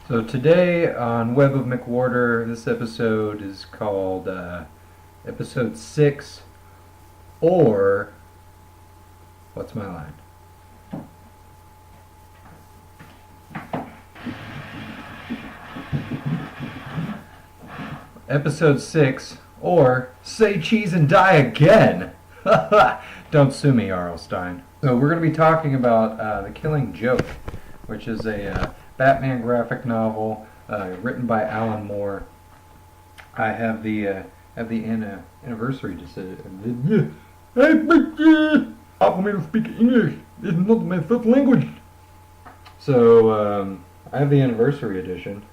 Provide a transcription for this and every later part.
So today on Web of McWhorter, this episode is called Episode 6, or what's my line? Episode 6, or Say Cheese and Die Again! Don't sue me, R.L. Stine. So we're going to be talking about The Killing Joke, which is a Batman graphic novel written by Alan Moore. I have the anniversary to say. Hard for me to speak English. It's not my first language. So I have the anniversary edition.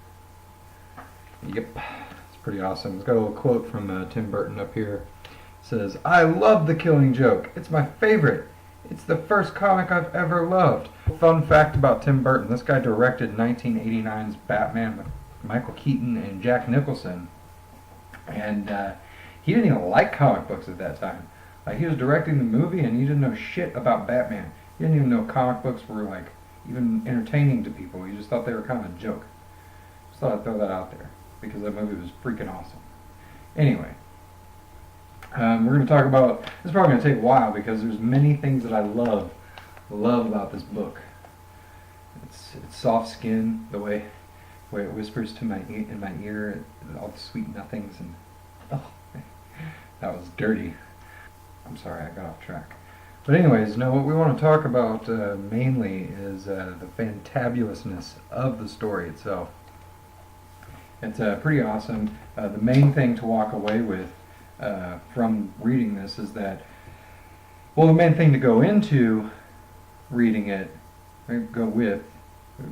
Yep, it's pretty awesome. It's got a little quote from Tim Burton up here. It says, "I love The Killing Joke. It's my favorite. It's the first comic I've ever loved." Fun fact about Tim Burton, this guy directed 1989's Batman with Michael Keaton and Jack Nicholson. And he didn't even like comic books at that time. Like, he was directing the movie and he didn't know shit about Batman. He didn't even know comic books were like even entertaining to people. He just thought they were kind of a joke. Just thought I'd throw that out there because that movie was freaking awesome. Anyway, we're going to talk about, this is probably going to take a while because there's many things that I love about this book. It's soft skin, the way it whispers to in my ear, all the sweet nothings, and oh, that was dirty. I'm sorry, I got off track. But anyways, no, what we want to talk about mainly is the fantabulousness of the story itself. It's pretty awesome. The main thing to walk away with from reading this is that, well, the main thing to go into reading it, the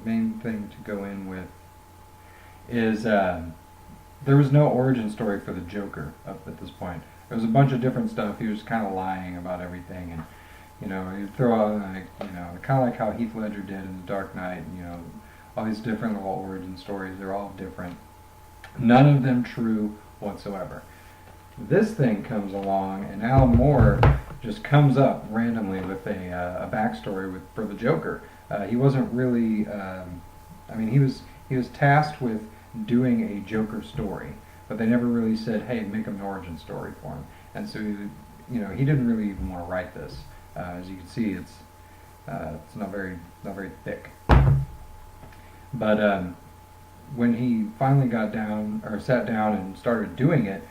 main thing to go in with is there was no origin story for the Joker up at this point. There was a bunch of different stuff. He was kind of lying about everything, and you throw out kind of like how Heath Ledger did in The Dark Knight. And, all these different little origin stories. They're all different. None of them true whatsoever. This thing comes along, and Alan Moore just comes up randomly with a backstory for the Joker. He wasn't really. He was tasked with doing a Joker story, but they never really said, "Hey, make an origin story for him." And so, he didn't really even want to write this. As you can see, it's not very thick. But when he finally sat down and started doing it,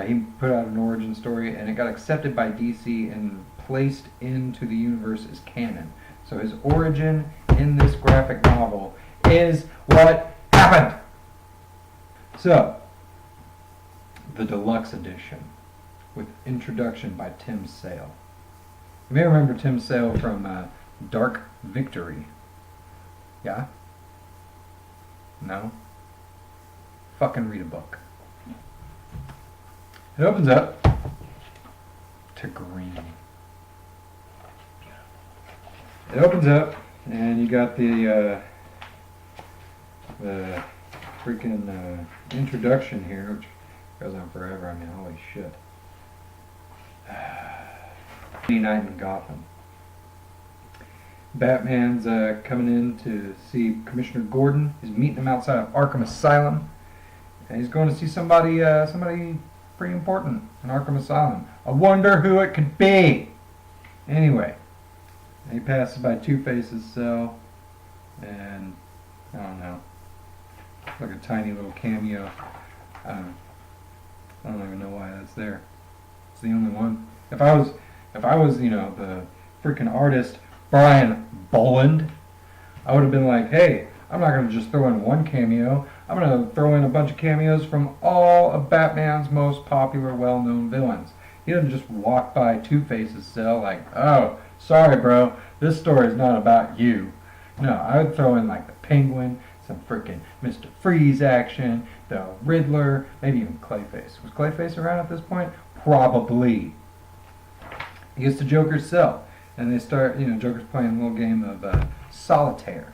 he put out an origin story, and it got accepted by DC and placed into the universe as canon. So his origin in this graphic novel is what happened. So, the deluxe edition with introduction by Tim Sale. You may remember Tim Sale from Dark Victory. Yeah? No? Fucking read a book. It opens up to green. It opens up, and you got the freaking introduction here, which goes on forever. I mean, holy shit. Night in Gotham. Batman's coming in to see Commissioner Gordon. He's meeting him outside of Arkham Asylum, and he's going to see somebody pretty important in Arkham Asylum. I wonder who it could be. Anyway, he passes by Two-Face's cell, and I don't know, like a tiny little cameo. I don't even know why that's there. It's the only one. If I was the freaking artist Brian Boland, I would have been like, hey, I'm not going to just throw in one cameo. I'm going to throw in a bunch of cameos from all of Batman's most popular, well-known villains. He doesn't just walk by Two-Face's cell like, oh, sorry, bro, this story is not about you. No, I would throw in like the Penguin, some freaking Mr. Freeze action, the Riddler, maybe even Clayface. Was Clayface around at this point? Probably. He gets to Joker's cell, and they start, Joker's playing a little game of solitaire.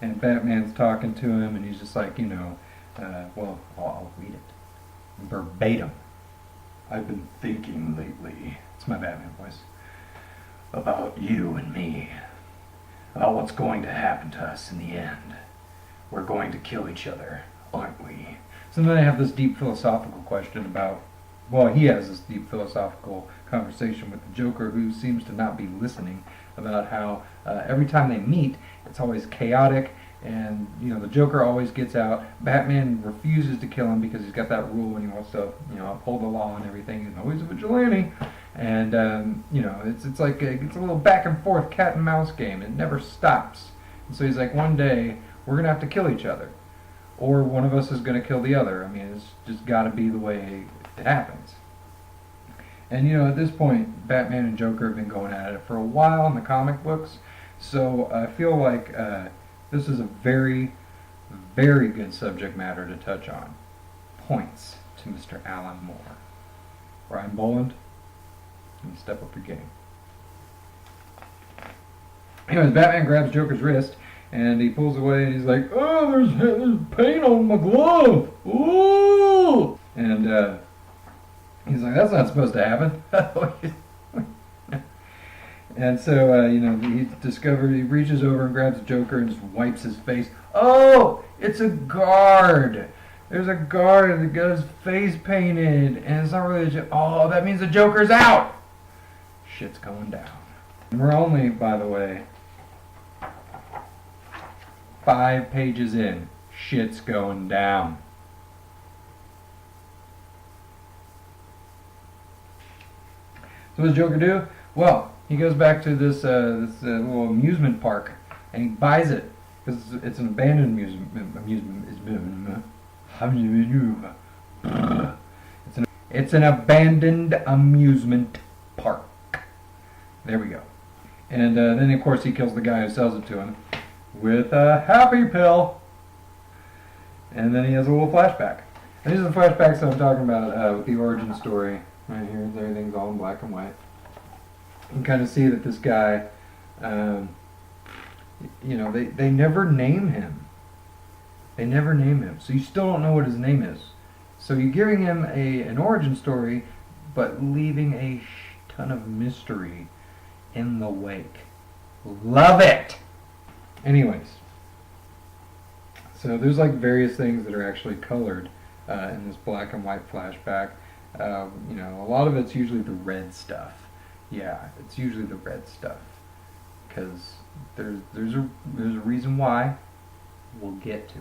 And Batman's talking to him, and he's just like, I'll read it. Verbatim. I've been thinking lately, it's my Batman voice, about you and me. About what's going to happen to us in the end. we're going to kill each other, aren't we? So then they have this deep philosophical question about, well, he has this deep philosophical conversation with the Joker, who seems to not be listening, about how every time they meet, it's always chaotic, and the Joker always gets out. Batman refuses to kill him because he's got that rule when he wants to uphold the law and everything. He's always a vigilante, and it's like it's a little back and forth cat and mouse game. It never stops. And so he's like, one day we're gonna have to kill each other, or one of us is gonna kill the other. I mean, it's just got to be the way it happens. And at this point, Batman and Joker have been going at it for a while in the comic books, so I feel like this is a very, very good subject matter to touch on. Points to Mr. Alan Moore. Ryan Boland, you step up your game. Anyways, Batman grabs Joker's wrist, and he pulls away, and he's like, "Oh, there's paint on my glove! Ooh!" And he's like, "That's not supposed to happen." And so, he reaches over and grabs the Joker and just wipes his face. Oh, it's a guard. There's a guard that got his face painted, and it's not really oh, that means the Joker's out. Shit's going down. And we're only, by the way, 5 pages in. Shit's going down. So what does Joker do? Well, he goes back to this little amusement park, and he buys it because it's an abandoned it's an abandoned amusement park. There we go. And then of course he kills the guy who sells it to him with a happy pill. And then he has a little flashback. And these are the flashbacks that I'm talking about with the origin story. Right here, everything's all in black and white. You can kind of see that this guy, they never name him. They never name him. So you still don't know what his name is. So you're giving him an origin story, but leaving a ton of mystery in the wake. Love it! Anyways. So there's like various things that are actually colored in this black and white flashback. A lot of it's usually the red stuff. Yeah, it's usually the red stuff, because there's a reason why. We'll get to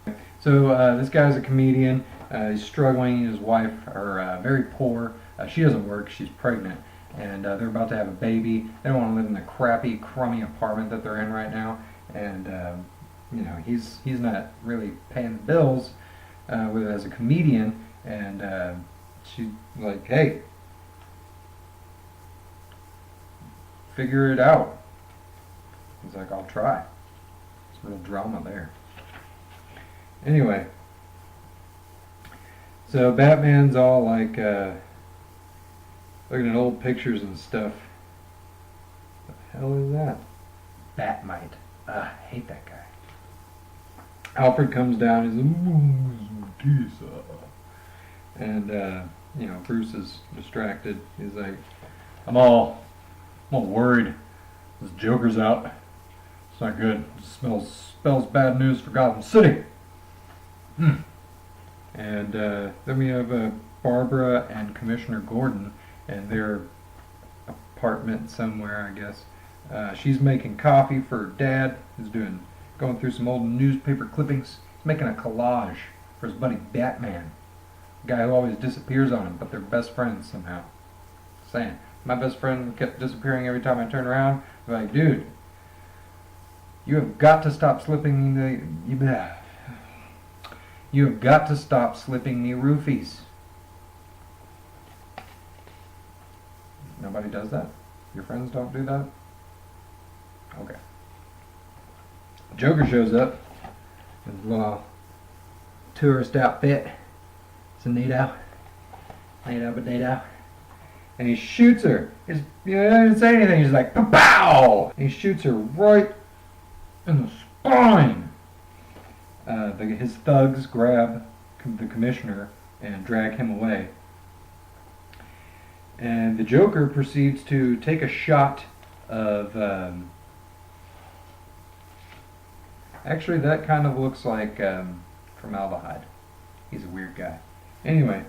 it. So this guy's a comedian. He's struggling. His wife are very poor. She doesn't work. She's pregnant, and they're about to have a baby. They don't want to live in the crappy, crummy apartment that they're in right now, and he's not really paying the bills as a comedian, and she's like, "Hey, figure it out." He's like, "I'll try." It's real drama there. Anyway, so Batman's all like looking at old pictures and stuff. What the hell is that? Batmite. I hate that guy. Alfred comes down. He's like, and Bruce is distracted. He's like, I'm all worried. This Joker's out. It's not good. It spells bad news for Gotham City. And then we have Barbara and Commissioner Gordon and their apartment somewhere, I guess. She's making coffee for her dad, who's going through some old newspaper clippings. He's making a collage for his buddy Batman, the guy who always disappears on him, but they're best friends somehow. Saying, my best friend kept disappearing every time I turned around. I'm like, dude, you have got to stop slipping you have got to stop slipping me roofies. Nobody does that? Your friends don't do that? Okay. Joker shows up in his little tourist outfit. It's a neato. Neato potato. And he shoots her. He didn't say anything. He's like, pow! And he shoots her right in the spine. His thugs grab the commissioner and drag him away. And the Joker proceeds to take a shot of Actually, that kind of looks like formaldehyde. He's a weird guy. Anyway,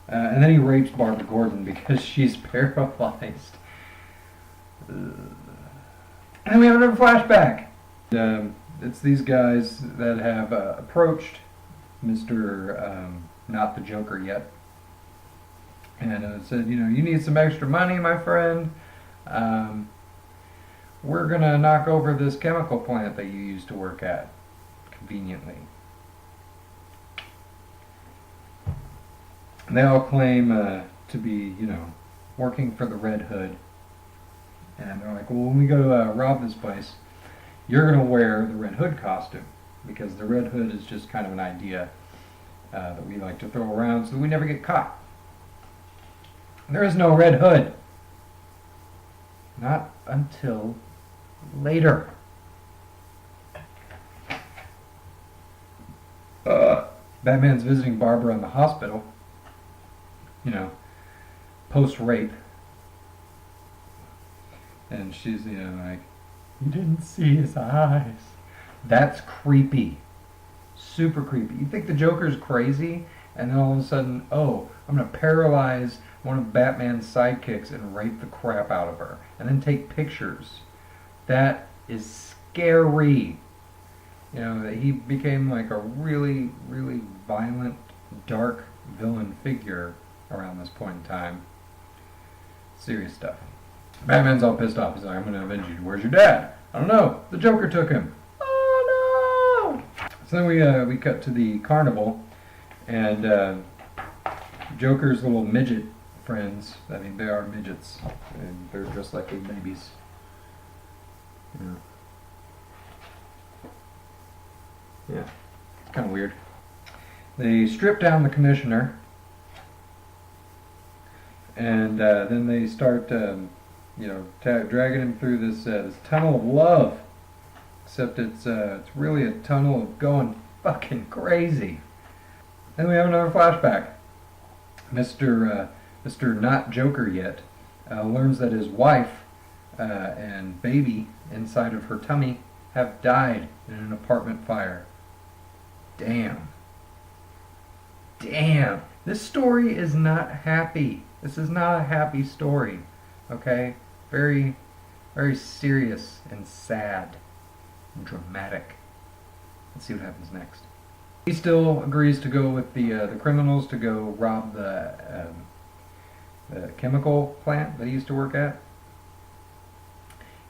and then he rapes Barbara Gordon because she's paralyzed. And then we have another flashback. It's these guys that have approached Mr. Not the Joker yet, and said, you need some extra money, my friend. We're gonna knock over this chemical plant that you used to work at, conveniently. And they all claim to be, working for the Red Hood. And they're like, well, when we go to rob this place, you're going to wear the Red Hood costume. Because the Red Hood is just kind of an idea that we like to throw around so that we never get caught. And there is no Red Hood. Not until later. Batman's visiting Barbara in the hospital. Post-rape. And she's, like, you didn't see his eyes. That's creepy. Super creepy. You think the Joker's crazy, and then all of a sudden, oh, I'm going to paralyze one of Batman's sidekicks and rape the crap out of her. And then take pictures. That is scary. That he became like a really, really violent, dark villain figure around this point in time. Serious stuff. Batman's all pissed off. He's like, I'm going to avenge you. Where's your dad? I don't know. The Joker took him. Oh no! So then we cut to the carnival, and Joker's little midget friends, I mean, they are midgets, and they're dressed like little babies. Yeah. It's kind of weird. They strip down the commissioner, and then they start, dragging him through this tunnel of love. Except it's really a tunnel of going fucking crazy. Then we have another flashback. Mr. Not Joker Yet learns that his wife and baby inside of her tummy have died in an apartment fire. Damn. This story is not happy. This is not a happy story. Okay? Very, very serious and sad and dramatic. Let's see what happens next. He still agrees to go with the criminals to go rob the chemical plant that he used to work at.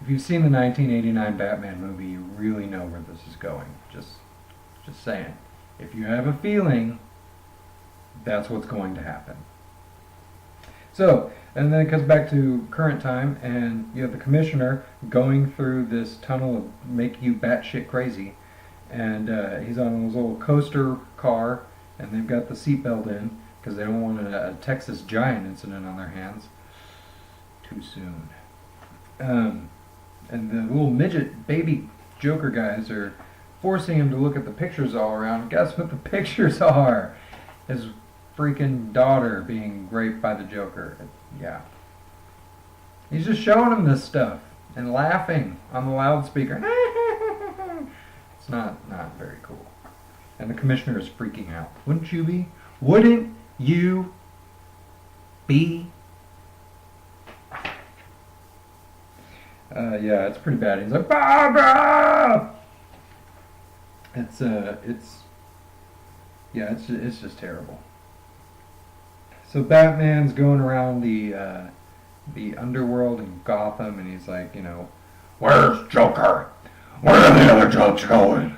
If you've seen the 1989 Batman movie, you really know where this is going. Just saying. If you have a feeling, that's what's going to happen. So, and then it comes back to current time, and you have the commissioner going through this tunnel of make you batshit crazy, and he's on his little coaster car, and they've got the seatbelt in because they don't want a Texas giant incident on their hands too soon. And the little midget baby Joker guys are forcing him to look at the pictures all around. Guess what the pictures are? His freaking daughter being raped by the Joker. Yeah. He's just showing him this stuff and laughing on the loudspeaker. It's not very cool. And the commissioner is freaking out. Wouldn't you be? Wouldn't you be? Yeah, it's pretty bad. He's like, Barbara! It's just terrible. So Batman's going around the underworld in Gotham, and he's like, where's Joker? Where are the other jokes going?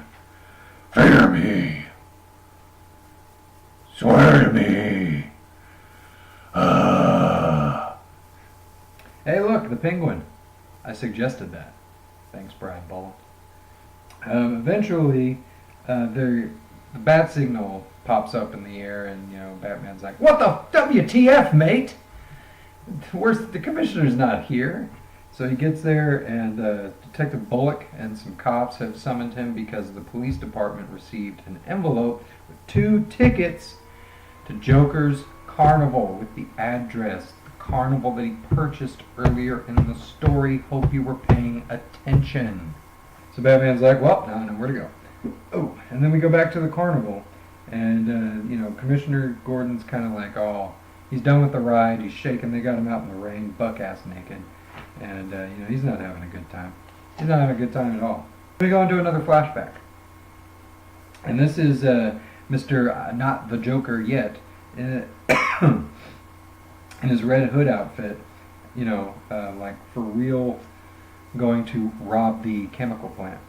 Fear me. Swear to me. Hey, look, the Penguin. I suggested that. Thanks, Brian Ball. Eventually, the bat signal pops up in the air, and Batman's like, "What the WTF, mate? The commissioner's not here." So he gets there, and Detective Bullock and some cops have summoned him because the police department received an envelope with 2 tickets to Joker's carnival with the address. Carnival that he purchased earlier in the story. Hope you were paying attention. So Batman's like, well, now I know where to go. Oh, and then we go back to the carnival, and you know, Commissioner Gordon's kind of like, oh, he's done with the ride. He's shaking. They got him out in the rain, buck-ass naked, and you know, he's not having a good time. He's not having a good time at all. We go into another flashback, and this is Mr. Not the Joker yet, in his Red Hood outfit, you know, like for real, going to rob the chemical plant.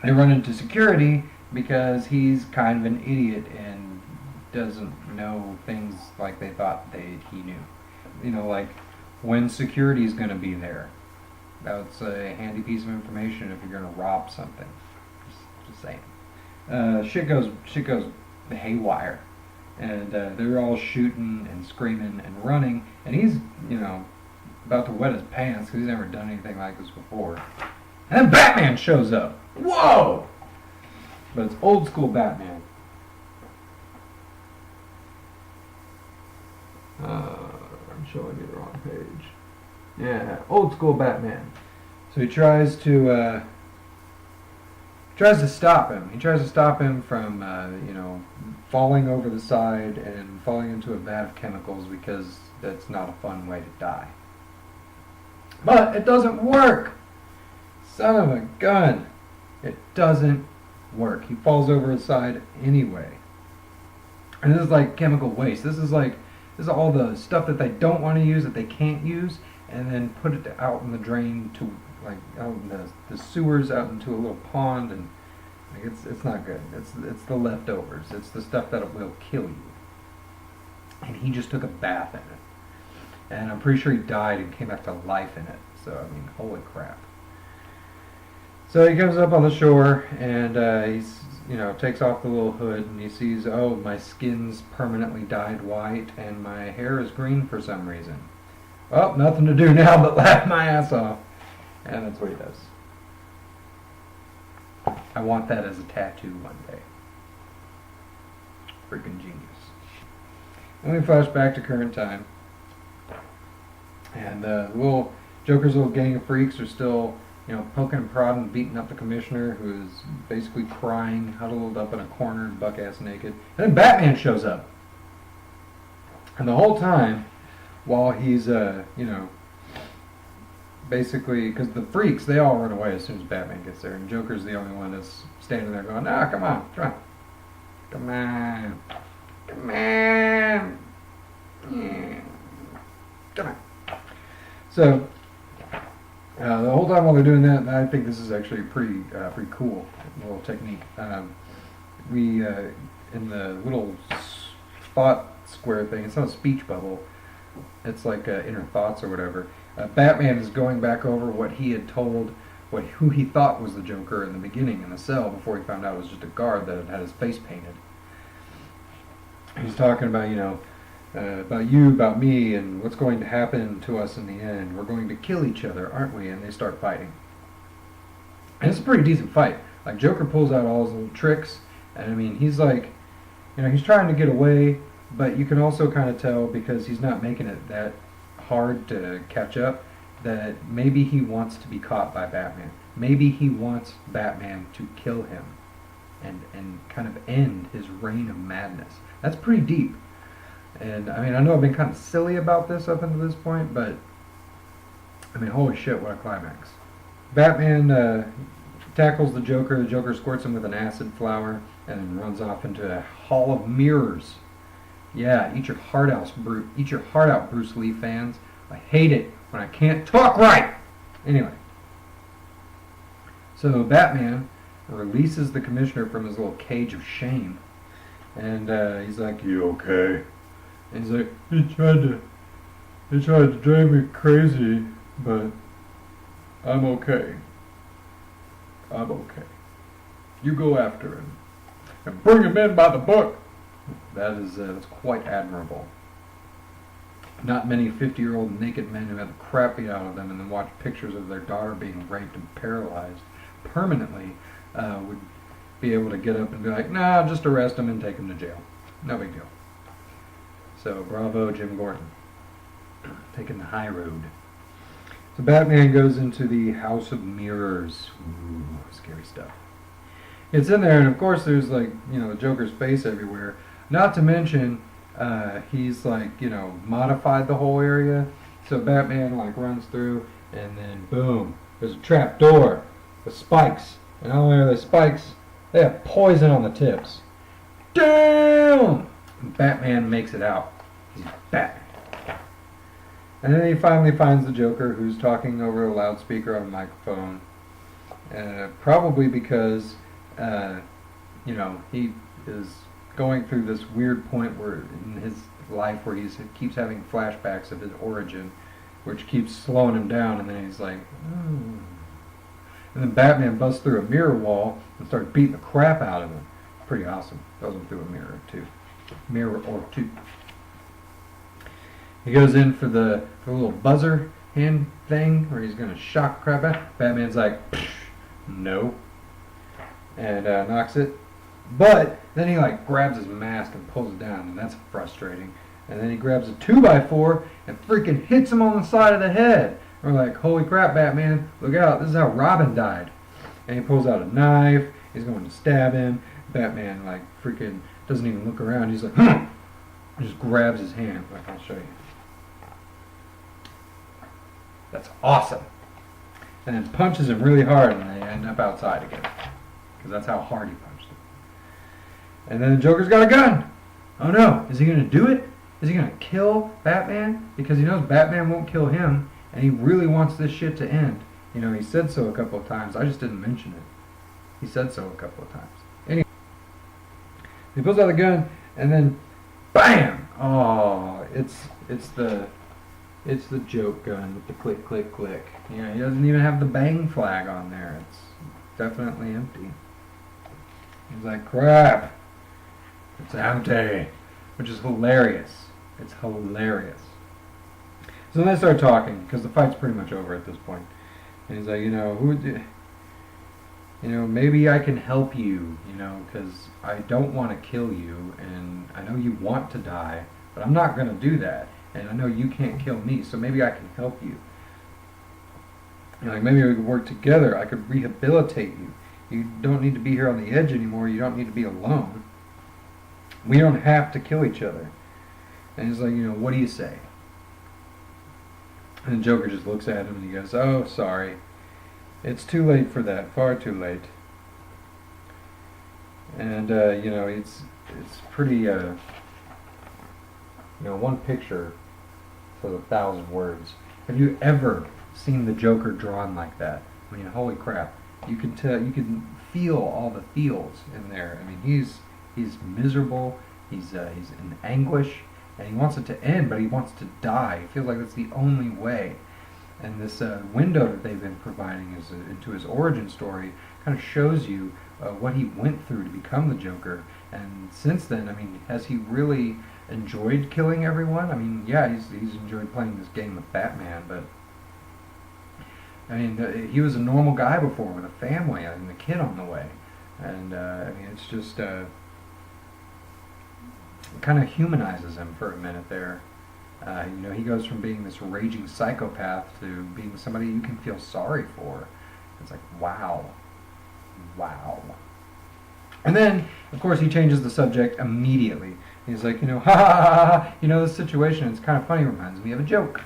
They run into security because he's kind of an idiot and doesn't know things like they thought he knew. You know, like when security is going to be there. That's a handy piece of information if you're going to rob something. Just saying. Shit goes haywire, and they're all shooting and screaming and running, and he's, you know, about to wet his pants because he's never done anything like this before. And then Batman shows up. Whoa! But it's old school Batman. I'm showing you the wrong page. Yeah, old school Batman. So he tries to stop him. He tries to stop him from, you know, falling over the side and falling into a vat of chemicals because that's not a fun way to die. But it doesn't work! Son of a gun! It doesn't work. He falls over the side anyway. And this is like chemical waste. This is all the stuff that they don't want to use, that they can't use, and then put it out in the drain to, like, out in the sewers, out into a little pond, and like, it's not good. It's the leftovers. It's the stuff that will kill you. And he just took a bath in it. And I'm pretty sure he died and came back to life in it. So, I mean, holy crap. So he comes up on the shore, and he's, you know, takes off the little hood, and he sees, oh, my skin's permanently dyed white, and my hair is green for some reason. Well, nothing to do now but laugh my ass off. And that's what he does. I want that as a tattoo one day. Freaking genius. And we flash back to current time. And Joker's little gang of freaks are still, you know, poking and prodding, beating up the commissioner, who is basically crying, huddled up in a corner, buck-ass naked. And then Batman shows up. And the whole time, while he's, you know, basically, because the freaks, they all run away as soon as Batman gets there, and Joker's the only one that's standing there going, ah, come on, come on. Come on. Come on. Yeah. Come on. So, the whole time while they're doing that, I think this is actually pretty cool little technique. We in the little thought square thing, it's not a speech bubble. It's like inner thoughts or whatever. Batman is going back over what he had told, who he thought was the Joker in the beginning in the cell before he found out it was just a guard that had his face painted. He's talking about, you know, about you, about me, and what's going to happen to us in the end. We're going to kill each other, aren't we? And they start fighting. And it's a pretty decent fight. Like, Joker pulls out all his little tricks, and I mean, he's like, you know, he's trying to get away, but you can also kind of tell, because he's not making it that hard to catch up, that maybe he wants to be caught by Batman. Maybe he wants Batman to kill him and kind of end his reign of madness. That's pretty deep. And, I mean, I know I've been kind of silly about this up until this point, but, I mean, holy shit, what a climax. Batman tackles the Joker squirts him with an acid flower, and then runs off into a hall of mirrors. Yeah, eat your heart out, Bruce Lee fans. I hate it when I can't talk right! Anyway. So, Batman releases the commissioner from his little cage of shame. And he's like, you okay? And he's like, he tried to drive me crazy, but I'm okay. I'm okay. You go after him and bring him in by the book. That's quite admirable. Not many 50-year-old naked men who had the crap beat out of them and then watch pictures of their daughter being raped and paralyzed permanently would be able to get up and be like, nah, just arrest him and take him to jail. No big deal. So, bravo, Jim Gordon. Taking the high road. So Batman goes into the House of Mirrors. Ooh, scary stuff. It's in there, and of course there's like, the Joker's face everywhere. Not to mention, he's like, modified the whole area. So Batman like runs through, and then boom, there's a trap door with spikes. And not only are they spikes, they have poison on the tips. Damn! And Batman makes it out. He's Batman. And then he finally finds the Joker, who's talking over a loudspeaker on a microphone. Probably because, he is going through this weird point where in his life where he keeps having flashbacks of his origin, which keeps slowing him down, and then he's like, oh. And then Batman busts through a mirror wall and starts beating the crap out of him. Pretty awesome. Goes him through a mirror or two. He goes in for the little buzzer hand thing where he's going to shock the crap out. Batman's like, no. And knocks it. But then he like grabs his mask and pulls it down, and that's frustrating. And then he grabs a 2x4 and freaking hits him on the side of the head. We're like, holy crap, Batman, look out, this is how Robin died. And he pulls out a knife, he's going to stab him. Batman like freaking doesn't even look around, he's like, just grabs his hand. Like, I'll show you. That's awesome. And then punches him really hard, and they end up outside again. Because that's how hard he punched him. And then the Joker's got a gun. Oh no, is he going to do it? Is he going to kill Batman? Because he knows Batman won't kill him, and he really wants this shit to end. He said so a couple of times. I just didn't mention it. He said so a couple of times. Anyway, he pulls out the gun, and then, BAM! Oh, it's the joke gun with the click, click, click. He doesn't even have the bang flag on there. It's definitely empty. He's like, crap. It's empty. Which is hilarious. It's hilarious. So then they start talking, because the fight's pretty much over at this point. And he's like, maybe I can help you, because I don't want to kill you, and I know you want to die, but I'm not going to do that. And I know you can't kill me, so maybe I can help you. Maybe we could work together. I could rehabilitate you. You don't need to be here on the edge anymore. You don't need to be alone. We don't have to kill each other. And he's like, what do you say? And the Joker just looks at him and he goes, oh, sorry. It's too late for that. Far too late. And, it's pretty, one picture says 1,000 words. Have you ever seen the Joker drawn like that? I mean, holy crap. You can tell, you can feel all the feels in there. I mean, he's miserable, he's in anguish, and he wants it to end, but he wants to die. He feels like that's the only way. And this window that they've been providing into his origin story kind of shows you what he went through to become the Joker. And since then, I mean, has he really enjoyed killing everyone? I mean, yeah, he's enjoyed playing this game with Batman, but I mean, he was a normal guy before with a family and a kid on the way. And I mean, it's just kind of humanizes him for a minute there. He goes from being this raging psychopath to being somebody you can feel sorry for. It's like, wow. Wow. And then, of course, he changes the subject immediately. He's like, ha ha ha ha, this situation, it's kind of funny, reminds me of a joke.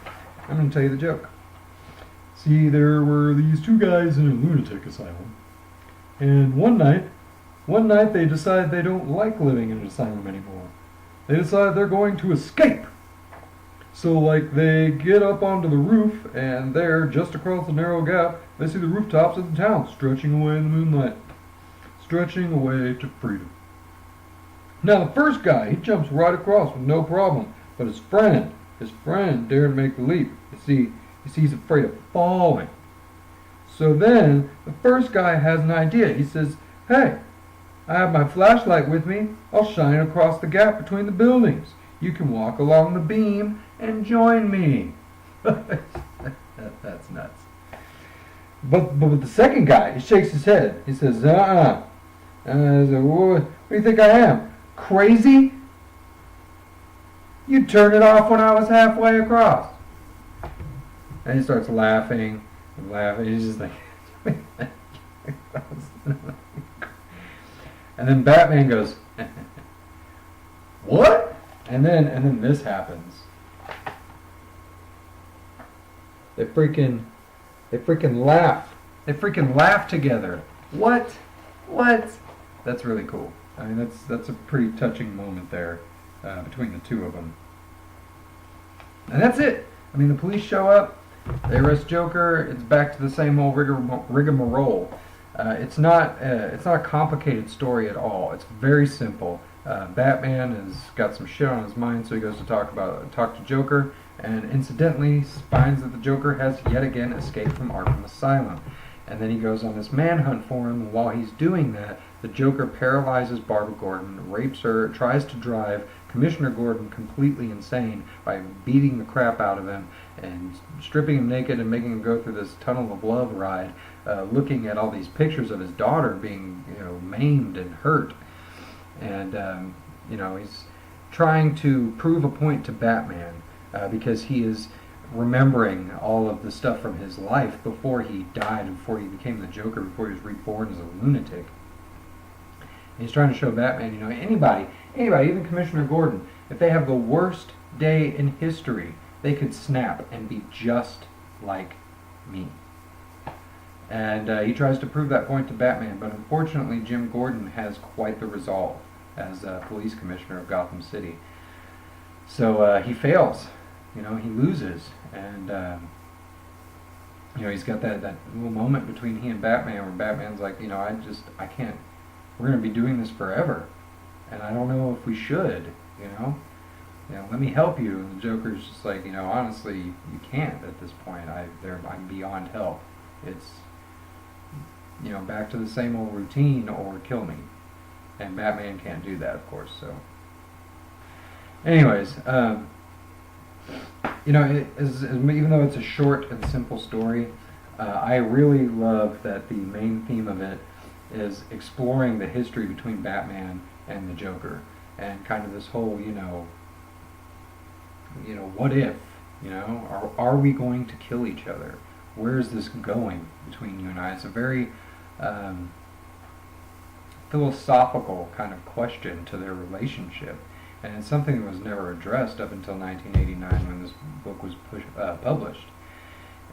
I'm going to tell you the joke. See, there were these two guys in a lunatic asylum. And one night they decide they don't like living in an asylum anymore. They decide they're going to escape. So, they get up onto the roof, and there, just across the narrow gap, they see the rooftops of the town stretching away in the moonlight. Stretching away to freedom. Now, the first guy, he jumps right across with no problem. But his friend dared make the leap. You see, he's afraid of falling. So then, the first guy has an idea. He says, hey, I have my flashlight with me. I'll shine across the gap between the buildings. You can walk along the beam and join me. That's nuts. But the second guy, he shakes his head. He says, I said, what do you think I am? Crazy? You turned it off when I was halfway across. And he starts laughing and laughing. He's just like, and then Batman goes, what? And then this happens. They freaking laugh. They freaking laugh together. What? That's really cool. I mean, that's a pretty touching moment there between the two of them. And that's it. I mean, the police show up. They arrest Joker. It's back to the same old rigmarole. It's not a complicated story at all. It's very simple. Batman has got some shit on his mind, so he goes to talk to Joker, and incidentally finds that the Joker has yet again escaped from Arkham Asylum. And then he goes on this manhunt for him, and while he's doing that, the Joker paralyzes Barbara Gordon, rapes her, tries to drive Commissioner Gordon completely insane by beating the crap out of him and stripping him naked and making him go through this tunnel of love ride, looking at all these pictures of his daughter being, maimed and hurt. And, he's trying to prove a point to Batman because he is remembering all of the stuff from his life before he died, before he became the Joker, before he was reborn as a lunatic. And he's trying to show Batman, anybody, even Commissioner Gordon, if they have the worst day in history, they could snap and be just like me. And he tries to prove that point to Batman, but unfortunately Jim Gordon has quite the resolve as police commissioner of Gotham City. So he fails. He loses, and he's got that little moment between he and Batman where Batman's like, I can't. We're going to be doing this forever, and I don't know if we should. Let me help you. And the Joker's just like, honestly, you can't at this point. I'm beyond help. It's back to the same old routine or kill me, and Batman can't do that, of course. So, anyways. Even though it's a short and simple story, I really love that the main theme of it is exploring the history between Batman and the Joker, and kind of this whole, what if, are we going to kill each other? Where is this going between you and I? It's a very philosophical kind of question to their relationship. And it's something that was never addressed up until 1989 when this book was published.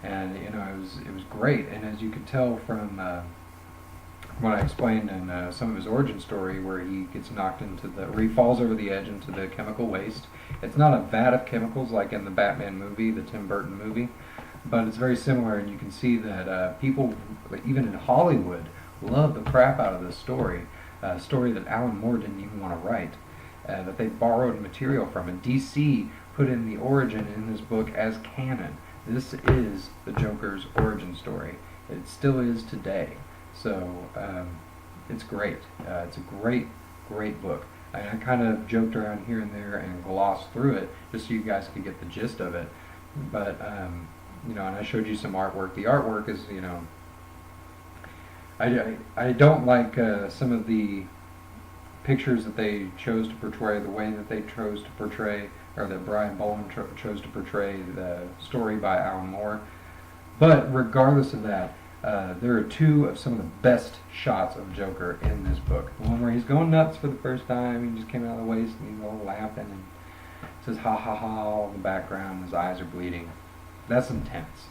And it was great. And as you could tell from what I explained in some of his origin story, where he gets knocked where he falls over the edge into the chemical waste. It's not a vat of chemicals like in the Batman movie, the Tim Burton movie, but it's very similar. And you can see that people, even in Hollywood, love the crap out of this story. A story that Alan Moore didn't even want to write. That they borrowed material from, and DC put in the origin in this book as canon. This is the Joker's origin story. It still is today. So it's great. It's a great book. I kind of joked around here and there and glossed through it just so you guys could get the gist of it. But and I showed you some artwork. The artwork is, I don't like some of the pictures that they chose to portray, the way that they chose to portray, or that Brian Boland chose to portray the story by Alan Moore. But regardless of that, there are two of some of the best shots of Joker in this book. The one where he's going nuts for the first time, he just came out of the waist and he's all laughing and says ha ha ha all in the background, his eyes are bleeding. That's intense.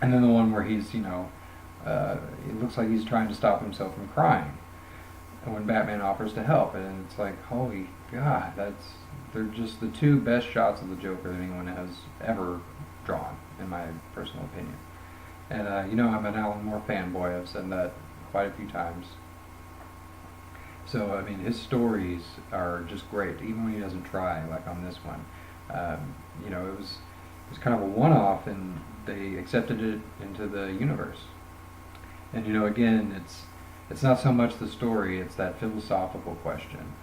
And then the one where he's, it looks like he's trying to stop himself from crying. And when Batman offers to help, and it's like, holy God, they're just the two best shots of the Joker that anyone has ever drawn, in my personal opinion. And I'm an Alan Moore fanboy. I've said that quite a few times. So his stories are just great, even when he doesn't try, like on this one. It was kind of a one-off, and they accepted it into the universe. And again, it's not so much the story, it's that philosophical question.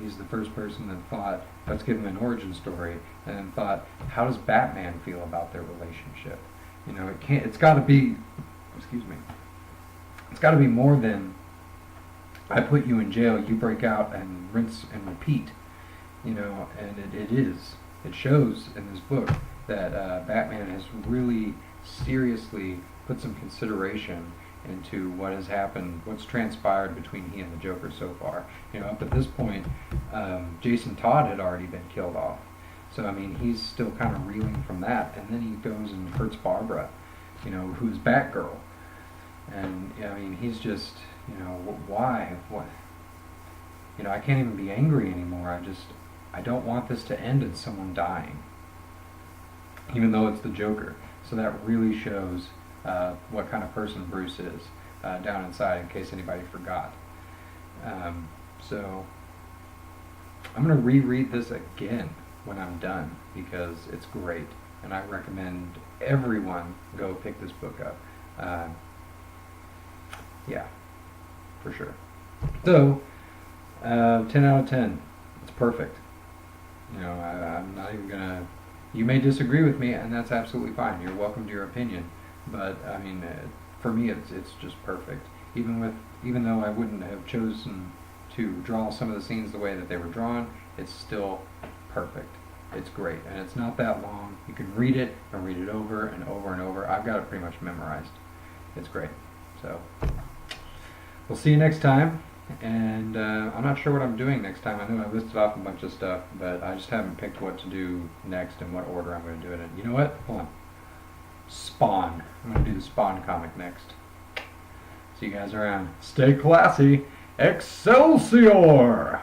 He's the first person that thought, let's give him an origin story, and then thought, how does Batman feel about their relationship? It's got to be, it's got to be more than, I put you in jail, you break out and rinse and repeat. And it is. It shows in this book. that Batman has really seriously put some consideration into what has happened, what's transpired between he and the Joker so far. You know, up at this point, Jason Todd had already been killed off. So, I mean, he's still kind of reeling from that. And then he goes and hurts Barbara, you know, who's Batgirl. And, I mean, he's just, you know, why? What? You know, I can't even be angry anymore. I don't want this to end in someone dying. Even though it's the Joker. So that really shows what kind of person Bruce is down inside, in case anybody forgot. So I'm going to reread this again when I'm done, because it's great, and I recommend everyone go pick this book up. Yeah, for sure. So 10 out of 10. It's perfect. You know, I'm not even going to... You may disagree with me, and that's absolutely fine. You're welcome to your opinion. But I mean, for me, it's just perfect. Even though I wouldn't have chosen to draw some of the scenes the way that they were drawn, it's still perfect. It's great, and it's not that long. You can read it and read it over and over and over. I've got it pretty much memorized. It's great. So we'll see you next time. And I'm not sure what I'm doing next time. I know I listed off a bunch of stuff, but I just haven't picked what to do next and what order I'm going to do it in. You know what? Hold on. Spawn. I'm going to do the Spawn comic next. See you guys around. Stay classy. Excelsior!